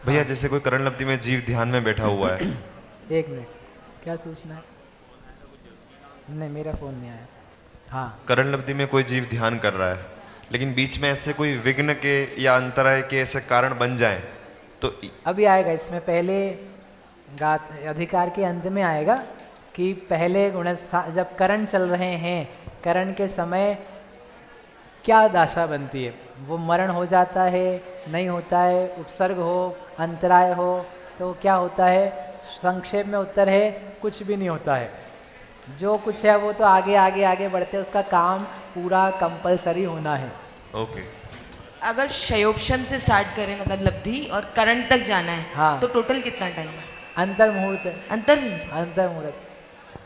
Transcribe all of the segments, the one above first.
भैया जैसे कोई करण लब्धि में जीव ध्यान में बैठा हुआ है। एक मिनट, क्या सूचना है? नहीं, मेरा फ़ोन नहीं आया। हाँ, करण लब्धि में कोई जीव ध्यान कर रहा है, लेकिन बीच में ऐसे कोई विघ्न के या अंतराय के ऐसे कारण बन जाए तो अभी आएगा। इसमें पहले गात अधिकार के अंत में आएगा कि पहले जब करण चल रहे हैं, करण के समय क्या दशा बनती है, वो मरण हो जाता है, नहीं होता है, उपसर्ग हो, अंतराय हो, तो क्या होता है? संक्षेप में उत्तर है कुछ भी नहीं होता है। जो कुछ है वो तो आगे आगे आगे बढ़ते, उसका काम पूरा कंपलसरी होना है। ओके। अगर शयोपशम से स्टार्ट करें, मतलब लब्धि, और करंट तक जाना है, हाँ। तो टोटल कितना टाइम है? अंतर मुहूर्त। अंतर मुहूर्त।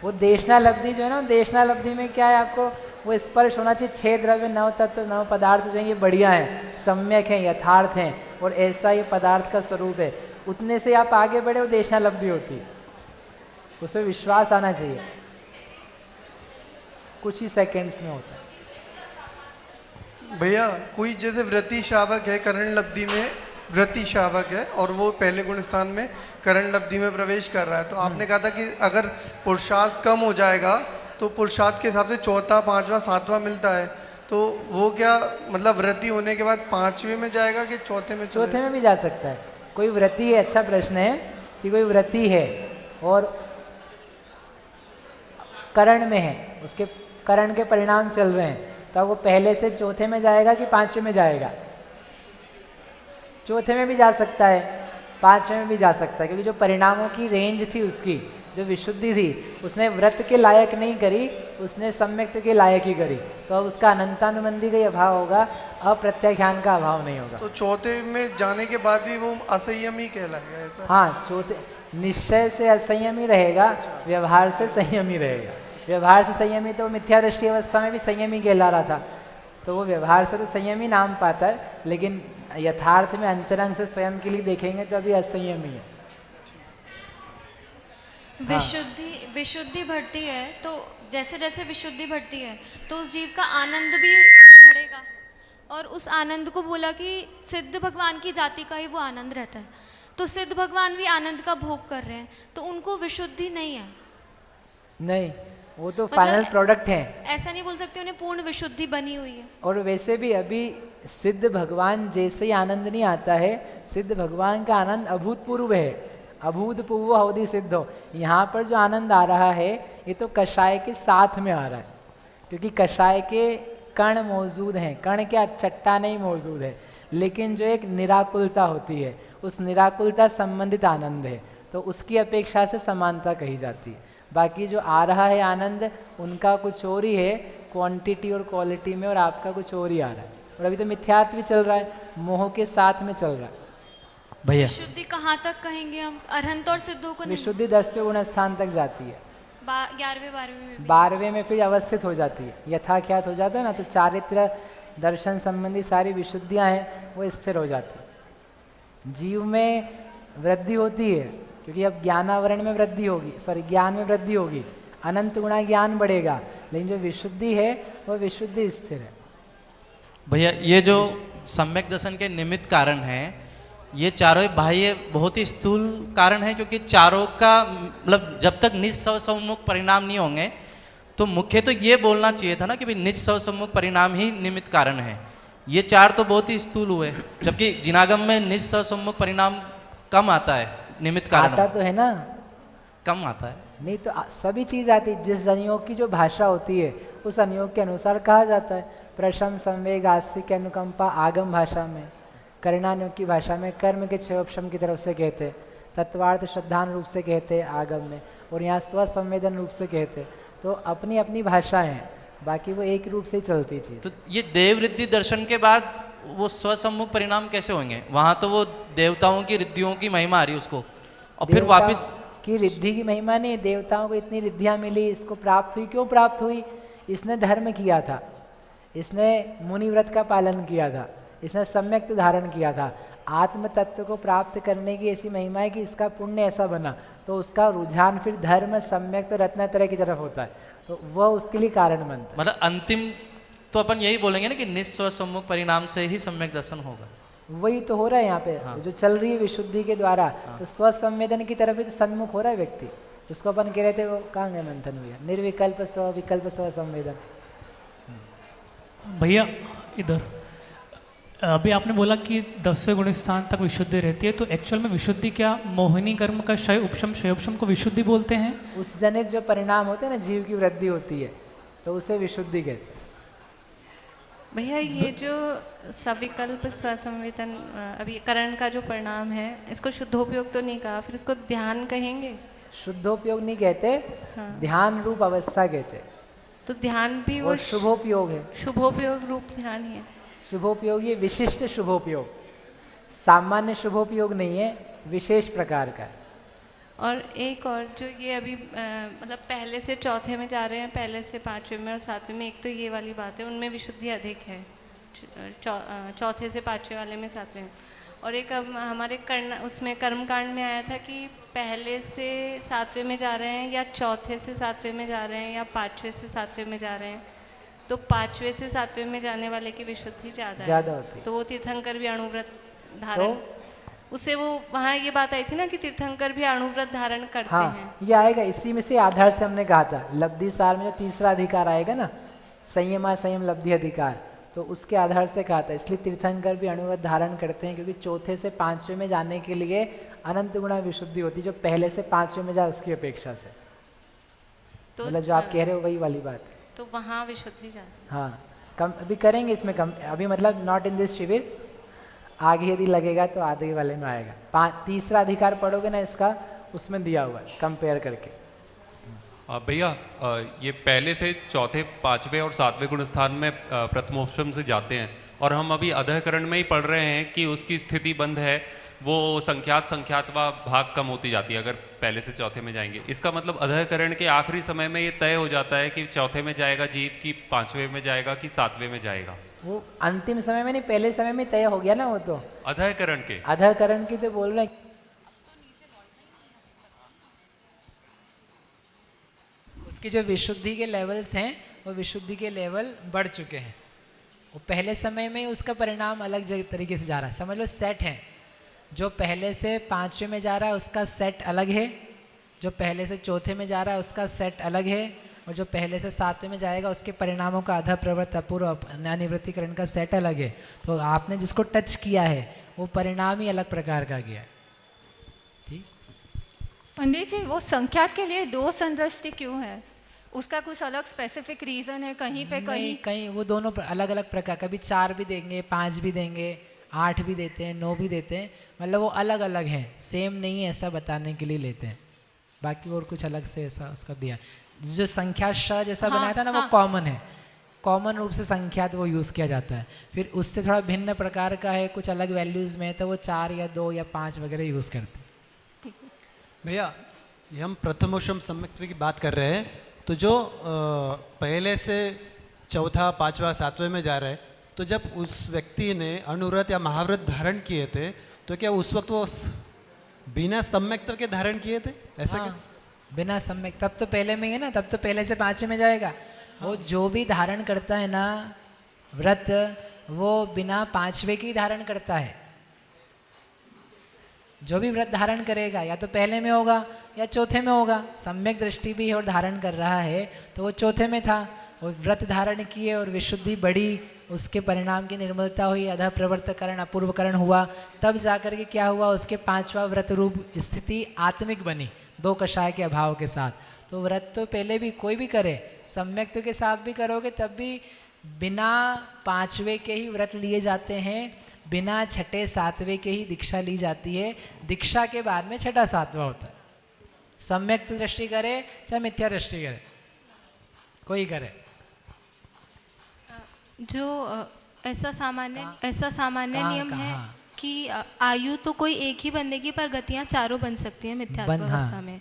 वो देशना लब्धि जो है ना, देशना लब्धि में क्या है, आपको वो स्पर्श होना चाहिए। 6 द्रव्य 9 तत्व 9 पदार्थ जो हैं ये बढ़िया हैं, सम्यक हैं, यथार्थ हैं, और ऐसा ये पदार्थ का स्वरूप है। उतने से आप आगे बढ़े, वो देशना लब्धि होती है। उसमें विश्वास आना चाहिए। कुछ ही सेकंड्स में होता है। भैया कोई जैसे व्रती श्रावक है, करण लब्धि में व्रती श्रावक है और वो पहले गुण स्थान में करण लब्धि में प्रवेश कर रहा है, तो आपने कहा था कि अगर पुरुषार्थ कम हो जाएगा तो पुरुषार्थ के हिसाब से चौथा, पांचवा, सातवां मिलता है, तो वो क्या मतलब व्रती होने के बाद पांचवे में जाएगा कि चौथे में? चौथे में भी जा सकता है। कोई व्रती है, अच्छा प्रश्न है कि कोई व्रती है और करण में है, उसके करण के परिणाम चल रहे हैं, तो वो पहले से चौथे में जाएगा कि पांचवें में जाएगा? चौथे में भी जा सकता है, पांचवें में भी जा सकता है, क्योंकि जो परिणामों की रेंज थी, उसकी जो विशुद्धि थी, उसने व्रत के लायक नहीं करी, उसने सम्यक्त के लायक ही करी, तो अब उसका अनंतानुबंधी का ही अभाव होगा, अप्रत्याख्यान का अभाव नहीं होगा। तो चौथे में जाने के बाद भी वो असंयमी कहलाएगा ऐसा? हाँ, चौथे निश्चय से असंयमी रहेगा, व्यवहार से संयमी रहेगा। व्यवहार से संयमी तो मिथ्या दृष्टि अवस्था में भी संयमी कहला रहा था, तो वो व्यवहार से तो संयमी नाम पाता है, लेकिन यथार्थ में अंतरंग से स्वयं के लिए देखेंगे तो अभी असंयमी है। विशुद्धि बढ़ती है, तो जैसे जैसे विशुद्धि बढ़ती है तो उस जीव का आनंद भी बढ़ेगा, और उस आनंद को बोला कि सिद्ध भगवान की जाति का ही वो आनंद रहता है, तो सिद्ध भगवान भी आनंद का भोग कर रहे हैं, तो उनको विशुद्धि नहीं है। नहीं, वो तो मतलब फाइनल प्रोडक्ट है। ऐसा नहीं बोल सकते उन्हें पूर्ण विशुद्धि बनी हुई है। और वैसे भी अभी सिद्ध भगवान जैसे ही आनंद नहीं आता है, सिद्ध भगवान का आनंद अभूतपूर्व है, अभूतपूर्व अवधि सिद्ध हो। यहाँ पर जो आनंद आ रहा है ये तो कषाय के साथ में आ रहा है, क्योंकि कषाय के कण मौजूद हैं, कण क्या, चट्टानें ही मौजूद है, लेकिन जो एक निराकुलता होती है, उस निराकुलता संबंधित आनंद है, तो उसकी अपेक्षा से समानता कही जाती है। बाकी जो आ रहा है आनंद, उनका कुछ और ही है क्वांटिटी और क्वालिटी में, और आपका कुछ और ही आ रहा है। और अभी तो मिथ्यात्व भी चल रहा है, मोह के साथ में चल रहा है। भैया विशुद्धि कहाँ तक कहेंगे हम? अरहंत और सिद्धों को नहीं। विशुद्धि 10वें गुण स्थान तक जाती है, 11वें 12वें में भी। 12वें में फिर अवस्थित हो जाती है, यथाख्यात हो जाता है ना, तो चारित्र दर्शन संबंधी सारी विशुद्धियाँ हैं वो स्थिर हो जाती है। जीव में वृद्धि होती है, क्योंकि अब ज्ञानावरण में वृद्धि होगी, ज्ञान में वृद्धि होगी, अनंत गुणा ज्ञान बढ़ेगा, लेकिन जो विशुद्धि है वो विशुद्धि स्थिर है। भैया ये जो सम्यक दर्शन के निमित्त कारण हैं, ये चारों बाह्य बहुत ही स्थूल कारण है, क्योंकि चारों का मतलब जब तक निज स्वसम्मुख परिणाम नहीं होंगे, तो मुख्य तो ये बोलना चाहिए था ना कि भाई निज स्वसम्मुख परिणाम ही निमित्त कारण है। ये चार तो बहुत ही स्थूल हुए, जबकि जिनागम में निज स्वसम्मुख परिणाम कम आता है, निमित्त कारण आता तो है ना, कम आता है। नहीं तो सभी चीज़ आती है। जिस संयोग की जो भाषा होती है उस संयोग के अनुसार कहा जाता है। प्रशम, संवेग, आस्तिक, अनुकंपा आगम भाषा में, कर्णानुग की भाषा में कर्म के क्षयोपशम की तरफ से कहते, तत्वार्थ श्रद्धान रूप से कहते आगम में, और यहाँ स्वसंवेदन रूप से कहते। तो अपनी अपनी भाषा है, बाकी वो एक रूप से ही चलती चीज़। तो ये देवरिद्धि दर्शन के बाद वो स्वसम्मुख परिणाम कैसे होंगे? वहाँ तो वो देवताओं की रिद्धियों की महिमा आ रही उसको, और फिर वापस की रिद्धि की महिमा नहीं, देवताओं को इतनी रिद्धियाँ मिली, इसको प्राप्त हुई। क्यों प्राप्त हुई? इसने धर्म किया था, इसने मुनि व्रत का पालन किया था, इसने सम्यक धारण किया था। आत्म तत्व को प्राप्त करने की ऐसी महिमा है कि इसका पुण्य ऐसा बना, तो उसका रुझान फिर धर्म, सम्यक, रत्नत्रय की तरफ होता है, तो वह उसके लिए कारण बनता है। मतलब अंतिम तो अपन यही बोलेंगे ना कि निस्व सम्मुख परिणाम से ही सम्यक दर्शन होगा। वही तो हो रहा है यहाँ पे, जो चल रही है विशुद्धि के द्वारा, तो स्वसंवेदन की तरफ ही तो सन्मुख हो रहा है व्यक्ति। उसको अपन कह रहे थे वो कहाँ गए मंथन भैया, निर्विकल्प स्व विकल्प स्व संवेदन। भैया इधर अभी आपने बोला कि 10वें गुण स्थान तक विशुद्धि रहती है, तो एक्चुअल में विशुद्धि क्या मोहिनी कर्म का क्षय उपशम क्षयोपशम को विशुद्धि बोलते हैं? उस जनित जो परिणाम होते हैं ना, जीव की वृद्धि होती है, तो उसे विशुद्धि कहते हैं। भैया ये जो सविकल्प स्वसंवेदन अभी करण का जो परिणाम है, इसको शुद्धोपयोग तो नहीं कहा, फिर इसको ध्यान कहेंगे? शुद्धोपयोग नहीं कहते, ध्यान रूप अवस्था कहते। तो ध्यान भी वो और शुभोपयोग है। शुभोपयोग रूप ध्यान ही है। शुभोपयोग ये विशिष्ट शुभोपयोग, सामान्य शुभोपयोग नहीं है, विशेष प्रकार का है। और एक और जो ये अभी मतलब पहले से चौथे में जा रहे हैं, पहले से पांचवें में और सातवें में, एक तो ये वाली बात है, उनमें विशुद्धि अधिक है, चौथे से पांचवें वाले में सातवें में। और एक अब हमारे उसमें कर्मकांड में आया था कि पहले से सातवें में जा रहे हैं या चौथे से सातवें में जा रहे हैं या पाँचवें से सातवें में जा रहे हैं, तो पाँचवें से सातवें में जाने वाले की विशुद्धि ज़्यादा होती है। तो वो तीर्थंकर भी अणुव्रत धारण उसे वो वहाँ ये बात आई थी ना कि तीर्थंकर भी अणुव्रत धारण करते हैं। ये आएगा इसी में से आधार से हमने कहा था, लब्धि सार में जो तीसरा अधिकार आएगा ना, संयमा संयम लब्धि अधिकार, तो उसके आधार से कहा था। इसलिए तीर्थंकर भी अणुव्रत धारण करते हैं, क्योंकि चौथे से पांचवें में जाने के लिए अनंत गुणा विशुद्धि होती है, जो पहले से पांचवें में जाए उसकी अपेक्षा से। तो मतलब जो आप कह रहे हो वही वाली बात है। तो वहाँ विशुद्धि जाती। हाँ, कम अभी करेंगे इसमें, कम अभी मतलब नॉट इन दिस शिविर, आगे यदि लगेगा तो आगे वाले में आएगा। तीसरा अधिकार पढ़ोगे ना इसका, उसमें दिया हुआ है कंपेयर करके। भैया ये पहले से चौथे पाँचवें और सातवें गुण स्थान में प्रथमोपशम से जाते हैं, और हम अभी अधःकरण में ही पढ़ रहे हैं कि उसकी स्थिति बंद है, वो संख्यात व भाग कम होती जाती है अगर पहले से चौथे में जाएंगे। इसका मतलब अधःकरण के आखिरी समय में ये तय हो जाता है कि चौथे में जाएगा जीव, कि पाँचवें में जाएगा, कि सातवें में जाएगा। वो अंतिम समय में नहीं, पहले समय में तय हो गया ना वो तो। अधःकरण की तो बोल रहे हैं। उसकी जो विशुद्धि के लेवल्स हैं, वो विशुद्धि के लेवल बढ़ चुके हैं। वो पहले समय में उसका परिणाम अलग तरीके से जा रहा है। समझ लो सेट है, जो पहले से पाँचवें में जा रहा है उसका सेट अलग है, जो पहले से चौथे में जा रहा है उसका सेट अलग है, और जो पहले से सातवें में जाएगा उसके परिणामों का अधः प्रवृत्त अपूर्व अनिवृत्तिकरण का सेट अलग है। तो आपने जिसको टच किया है वो परिणाम ही अलग प्रकार का गया है। ठीक पंडित जी, वो संख्यात के लिए दो संदृष्टि क्यों है? उसका कुछ अलग स्पेसिफिक रीजन है? कहीं पे कहीं वो दोनों अलग अलग प्रकार, कभी 4 भी देंगे, 5 भी देंगे, 8 भी देते हैं, 9 भी देते हैं, मतलब वो अलग अलग हैं, सेम नहीं है ऐसा बताने के लिए लेते हैं। बाकी और कुछ अलग से ऐसा उसका दिया। जो संख्या श जैसा बनाया था ना, वो कॉमन है, कॉमन रूप से संख्यात वो यूज़ किया जाता है। फिर उससे थोड़ा भिन्न प्रकार का है, कुछ अलग वैल्यूज़ में है, तो वो 4 या 2 या 5 वगैरह यूज़ करते हैं। भैया ये हम प्रथमोषम सम्यक्त्व की बात कर रहे हैं, तो जो पहले से चौथा पाँचवा सातवें में जा रहा है, तो जब उस व्यक्ति ने अनुव्रत या महाव्रत धारण किए थे, तो क्या उस वक्त वो बिना सम्यक्त्व के धारण किए थे? ऐसा क्या? बिना सम्यक, तब तो पहले में है ना, तब तो पहले से पाँचवें में जाएगा। वो जो भी धारण करता है ना व्रत, वो बिना पाँचवें की धारण करता है। जो भी व्रत धारण करेगा या तो पहले में होगा या चौथे में होगा। सम्यक दृष्टि भी है और धारण कर रहा है, तो वो चौथे में था, वो व्रत धारण किए और विशुद्धि बढ़ी, उसके परिणाम की निर्मलता हुई, अधः प्रवर्तकरण अपूर्वकरण हुआ, तब जाकर के क्या हुआ, उसके 5वां व्रत रूप स्थिति आत्मिक बनी, 2 कषाय के अभाव के साथ। तो व्रत तो पहले भी कोई भी करे, सम्यक्त्व के साथ भी करोगे तब भी बिना 5वें के ही व्रत लिए जाते हैं, बिना 6ठे 7वें के ही दीक्षा ली जाती है। दीक्षा के बाद में 6ठा 7वां होता है। सम्यक दृष्टि करे चाहे मिथ्या दृष्टि करे, कोई करे। जो ऐसा सामान्य नियम है कि आयु तो कोई एक ही बनेगी, पर गतियाँ चारों बन सकती हैं मिथ्यात्वावस्था में।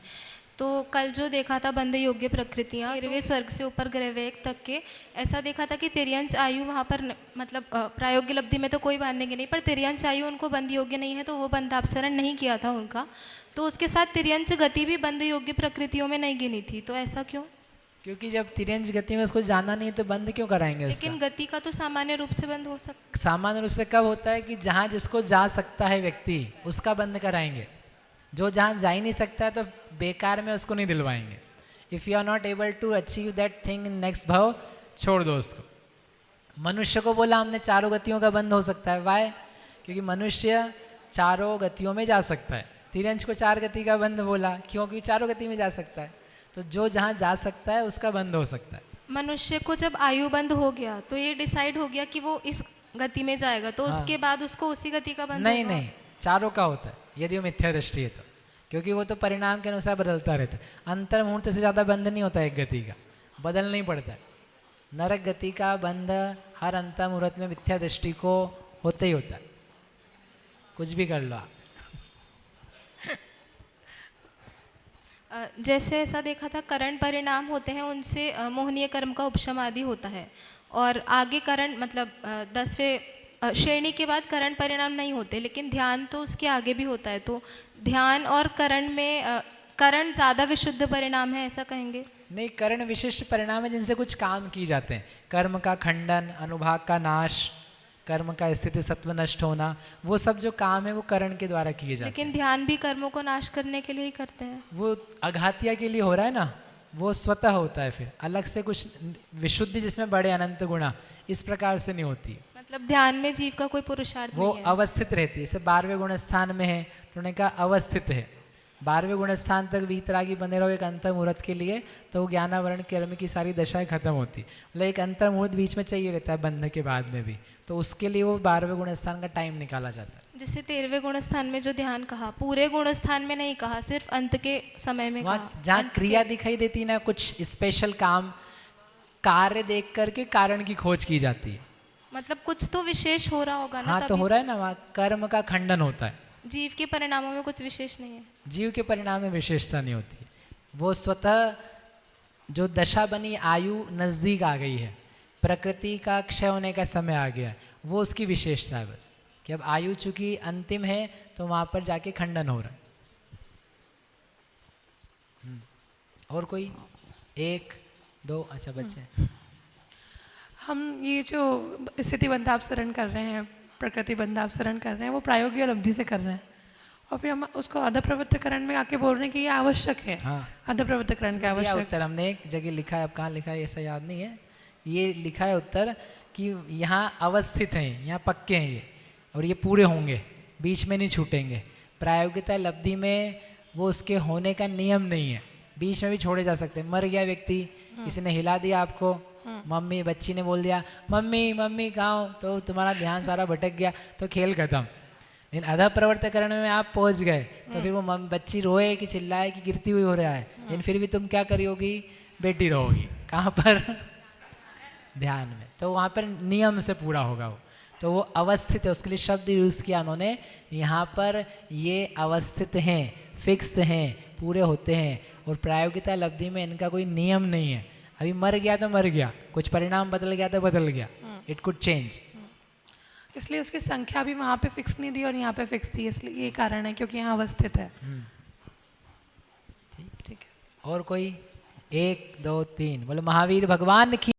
तो कल जो देखा था बंध योग्य प्रकृतियाँ, 13वें स्वर्ग से ऊपर ग्रहवेग तक के, ऐसा देखा था कि तिर्यंश आयु वहाँ पर मतलब प्रायोगिक लब्धि में तो कोई बांधेंगे नहीं, पर तिर्यंश आयु उनको बंध योग्य नहीं है, तो वो बंधापसरण नहीं किया था उनका। तो उसके साथ तिर्यंश गति भी बंध योग्य प्रकृतियों में नहीं गिनी थी, तो ऐसा क्यों? क्योंकि जब तिरंज गति में उसको जाना नहीं है तो बंद क्यों कराएंगे उसका? लेकिन गति का तो सामान्य रूप से बंद हो सकता सामान्य रूप से कब होता है कि जहाँ जिसको जा सकता है व्यक्ति उसका बंद कराएंगे, जो जहाँ जा ही नहीं सकता है तो बेकार में उसको नहीं दिलवाएंगे। If you are not able to achieve that thing in next भाव, छोड़ दो उसको। मनुष्य को बोला हमने चारों गतियों का बंद हो सकता है, वाई? क्योंकि मनुष्य चारों गतियों में जा सकता है। तिरंज को 4 गति का बंद बोला, क्योंकि चारों गति में जा सकता है, तो जो जहाँ जा सकता है उसका बंद हो सकता है। मनुष्य को जब आयु बंद हो गया तो ये डिसाइड हो गया कि वो इस गति में जाएगा, तो उसके बाद उसको उसी गति का बंद नहीं होगा? नहीं, चारों का होता है यदि वो मिथ्या दृष्टि है तो, क्योंकि वो तो परिणाम के अनुसार बदलता रहता है। अंतर मुहूर्त से ज़्यादा बंद नहीं होता एक गति का, बदलना ही पड़ता है। नरक गति का बंद हर अंतर मुहूर्त में मिथ्या दृष्टि को होता ही होता है, कुछ भी कर लो आप। जैसे ऐसा देखा था करण परिणाम होते हैं, उनसे मोहनीय कर्म का उपशम आदि होता है, और आगे करण मतलब 10वें श्रेणी के बाद करण परिणाम नहीं होते, लेकिन ध्यान तो उसके आगे भी होता है। तो ध्यान और करण में करण ज़्यादा विशुद्ध परिणाम है, ऐसा कहेंगे? नहीं, करण विशिष्ट परिणाम है जिनसे कुछ काम किए जाते हैं। कर्म का खंडन, अनुभाग का नाश, कर्म का स्थिति सत्व नष्ट होना, वो सब जो काम है वो करण के द्वारा किए जाते हैं। लेकिन ध्यान भी कर्मों को नाश करने के लिए ही करते हैं। वो अघातिया के लिए हो रहा है ना, वो स्वतः होता है, फिर अलग से कुछ विशुद्धि जिसमें बड़े अनंत गुणा इस प्रकार से नहीं होती। मतलब ध्यान में जीव का कोई पुरुषार्थ वो नहीं है। अवस्थित रहती है। जैसे 12वें गुण स्थान में है तो उन्होंने कहा अवस्थित है। 12वें गुण स्थान तक वीतरागी बने रहो एक अंतर मुहूर्त के लिए, तो वो ज्ञानावरण कर्म की सारी दशाएं खत्म होती। मतलब एक अंतर मुहूर्त बीच में चाहिए रहता है बंध के बाद में भी, तो उसके लिए वो 12वें गुण स्थान का टाइम निकाला जाता है। जैसे 13वें गुण स्थान में जो ध्यान कहा, पूरे गुण स्थान में नहीं कहा, सिर्फ अंत के समय में कहा। जहाँ क्रिया दिखाई देती ना, कुछ स्पेशल काम कार्य देख करके कारण की खोज की जाती है। मतलब कुछ तो विशेष हो रहा होगा ना? हाँ, तो हो रहा है ना, वहाँ कर्म का खंडन होता है। जीव के परिणामों में कुछ विशेष नहीं है। जीव के परिणाम में विशेषता नहीं होती है। वो स्वतः जो दशा बनी, आयु नज़दीक आ गई है, प्रकृति का क्षय होने का समय आ गया है, वो उसकी विशेषता है बस, कि अब आयु चूंकि अंतिम है तो वहाँ पर जाके खंडन हो रहा है। और कोई 1 2? अच्छा बच्चे, हम ये जो स्थिति बंधापसरण कर रहे हैं, प्रकृति बंधापसरण कर रहे हैं, वो प्रायोगिक लब्धि से कर रहे हैं, और फिर हम उसको अधप्रवृत्तकरण में आके बोल रहे हैं कि ये आवश्यक है। हाँ, अधप्रवृत्तकरण का आवश्यक। उत्तर हमने एक जगह लिखा है, अब कहाँ लिखा है ऐसा याद नहीं है, ये लिखा है उत्तर कि यहाँ अवस्थित हैं, यहाँ पक्के हैं ये, और ये पूरे होंगे, बीच में नहीं छूटेंगे। प्रायोगिकता लब्धि में वो उसके होने का नियम नहीं है, बीच में भी छोड़े जा सकते हैं। मर गया व्यक्ति, किसी ने हिला दिया आपको, मम्मी, बच्ची ने बोल दिया मम्मी मम्मी कहाँ हो, तो तुम्हारा ध्यान सारा भटक गया, तो खेल खत्म। लेकिन अध प्रवर्तकरण में आप पहुंच गए तो फिर वो बच्ची रोए कि चिल्लाए कि गिरती हुई हो रहा है, लेकिन फिर भी तुम क्या करोगी, बेटी रहोगी। कहाँ पर? ध्यान में। तो वहाँ पर नियम से पूरा होगा वो, तो वो अवस्थित है, उसके लिए शब्द यूज़ किया उन्होंने। यहाँ पर ये अवस्थित हैं, फिक्स हैं, पूरे होते हैं, और प्रायोगिकता लब्धि में इनका कोई नियम नहीं है। अभी मर गया तो मर गया, कुछ परिणाम बदल गया तो बदल गया, इट कुड चेंज। इसलिए उसकी संख्या भी वहाँ पे फिक्स नहीं थी और यहाँ पे फिक्स थी, इसलिए ये कारण है, क्योंकि यहाँ अवस्थित है। ठीक है। और कोई 1 2 3? बोले महावीर भगवान की